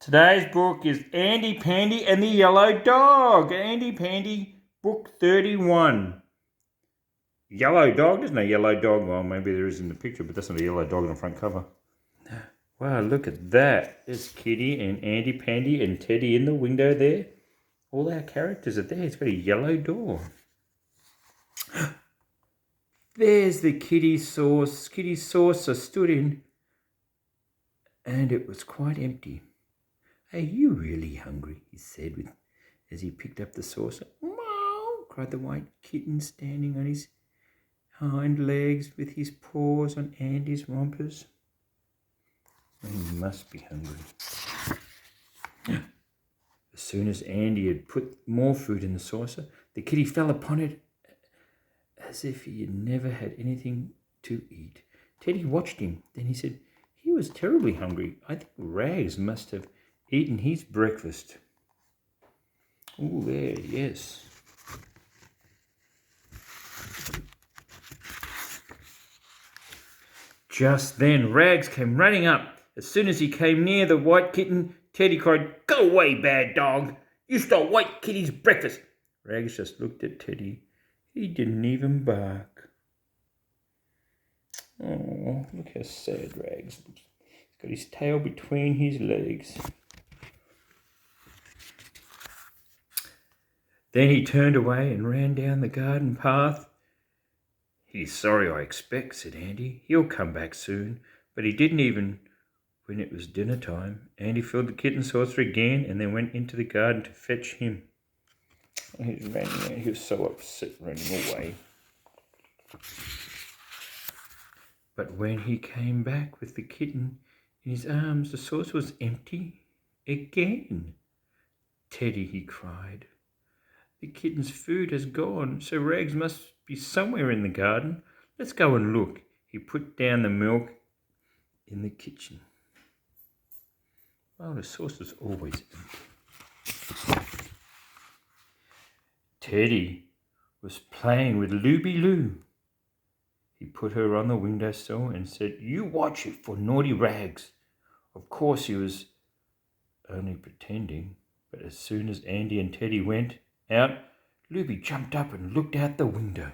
Today's book is Andy Pandy and the Yellow Dog. Andy Pandy, book 31. Yellow dog? There's no yellow dog. Well, maybe there is in the picture, but that's not a yellow dog on the front cover. Wow, look at that. There's Kitty and Andy Pandy and Teddy in the window there. All our characters are there. It's got a yellow door. There's the kitty sauce. Kitty saucer stood in, and it was quite empty. "Are you really hungry?" he said as he picked up the saucer. "Meow," cried the white kitten, standing on his hind legs with his paws on Andy's rompers. He must be hungry. As soon as Andy had put more food in the saucer, the kitty fell upon it as if he had never had anything to eat. Teddy watched him. Then he said, "He was terribly hungry. I think Rags must have eaten his breakfast." Oh, there, yes. Just then, Rags came running up. As soon as he came near the white kitten, Teddy cried, "Go away, bad dog! You stole White Kitty's breakfast!" Rags just looked at Teddy. He didn't even bark. Oh, look how sad Rags looks. He's got his tail between his legs. Then he turned away and ran down the garden path. "He's sorry, I expect," said Andy. "He'll come back soon." But he didn't even when it was dinner time. Andy filled the kitten saucer again and then went into the garden to fetch him. He was running out. He was so upset running away. But when he came back with the kitten in his arms, the saucer was empty again. "Teddy," he cried, "the kitten's food has gone, so Rags must be somewhere in the garden. Let's go and look." He put down the milk in the kitchen. Well, the saucer's always empty. Teddy was playing with Looby Loo. He put her on the windowsill and said, "You watch it for naughty Rags." Of course he was only pretending, but as soon as Andy and Teddy went out, Looby jumped up and looked out the window.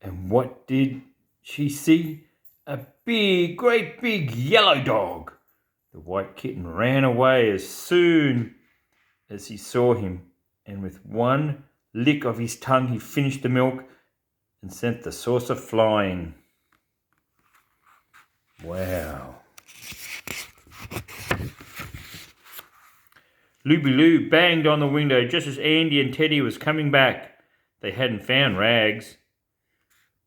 And what did she see? A great big yellow dog. The white kitten ran away as soon as he saw him, and with one lick of his tongue he finished the milk and sent the saucer flying. Wow. Looby Loo banged on the window just as Andy and Teddy was coming back. They hadn't found Rags,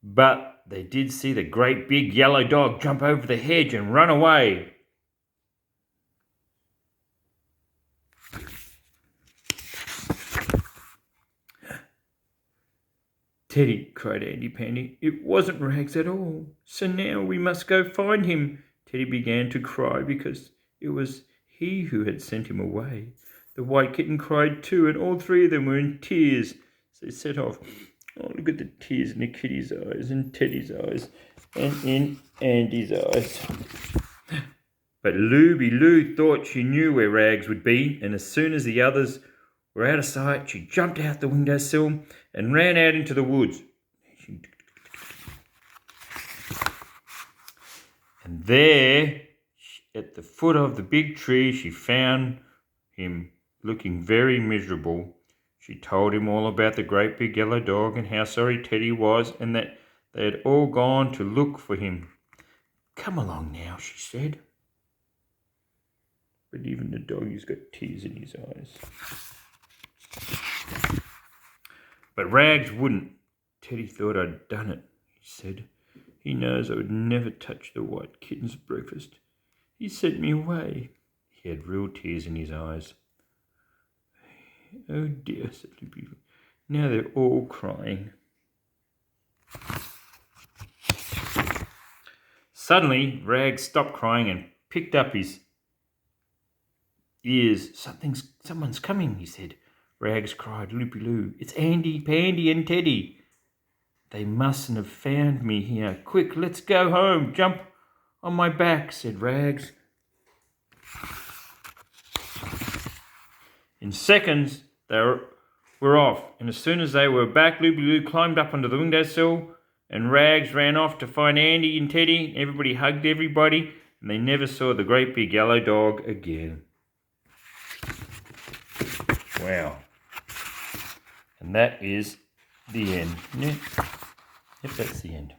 but they did see the great big yellow dog jump over the hedge and run away. "Teddy," cried Andy Pandy, "it wasn't Rags at all. So now we must go find him." Teddy began to cry because it was he who had sent him away. The white kitten cried too, and all three of them were in tears. So they set off. Oh, look at the tears in the kitty's eyes, and Teddy's eyes, and in Andy's eyes. But Looby Loo thought she knew where Rags would be, and as soon as the others were out of sight, she jumped out the windowsill and ran out into the woods. And there, at the foot of the big tree, she found him looking very miserable. She told him all about the great big yellow dog and how sorry Teddy was and that they had all gone to look for him. "Come along now," she said. But even the doggy's got tears in his eyes. But Rags wouldn't. "Teddy thought I'd done it," he said. "He knows I would never touch the white kitten's breakfast. He sent me away." He had real tears in his eyes. "Oh dear," said Looby. "Now they're all crying." Suddenly, Rags stopped crying and picked up his ears. "Someone's coming," he said. Rags cried, "Looby Loo, it's Andy, Pandy and Teddy." They mustn't have found me here. Quick, let's go home. Jump on my back, said Rags. In seconds, they were off, and as soon as they were back, Loopy-Loo climbed up onto the windowsill, and Rags ran off to find Andy and Teddy. Everybody hugged everybody, and they never saw the great big yellow dog again. Wow. And that is the end. Yep, that's the end.